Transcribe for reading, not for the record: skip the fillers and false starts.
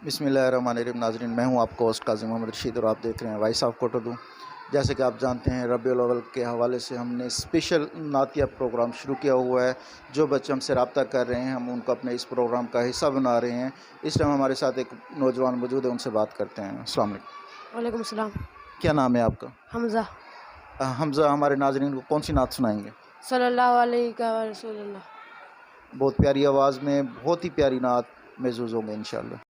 बिस्मिल्लाहिर्रहमानिर्रहीम। नाज़रीन, मैं हूं आपका होस्ट काज़ी मोहम्मद रशीद और आप देख रहे हैं वॉइस ऑफ कोटोदू। जैसे कि आप जानते हैं, रबीउल अव्वल के हवाले से हमने स्पेशल नातिया प्रोग्राम शुरू किया हुआ है। जो बच्चे हमसे रब्ता कर रहे हैं, हम उनको अपने इस प्रोग्राम का हिस्सा बना रहे हैं। इस टाइम हमारे साथ एक नौजवान मौजूद है, उनसे बात करते हैं। अस्सलाम वालेकुम। वालेकुम सलाम। क्या नाम है आपका? हमज़ा। हमज़ा, हमारे नाज़रीन को कौन सी नात सुनाएंगे? सल्लल्लाहु अलैहि व रसूलल्लाह। बहुत प्यारी आवाज़ में बहुत ही प्यारी नात महसूस होंगे इंशाअल्लाह।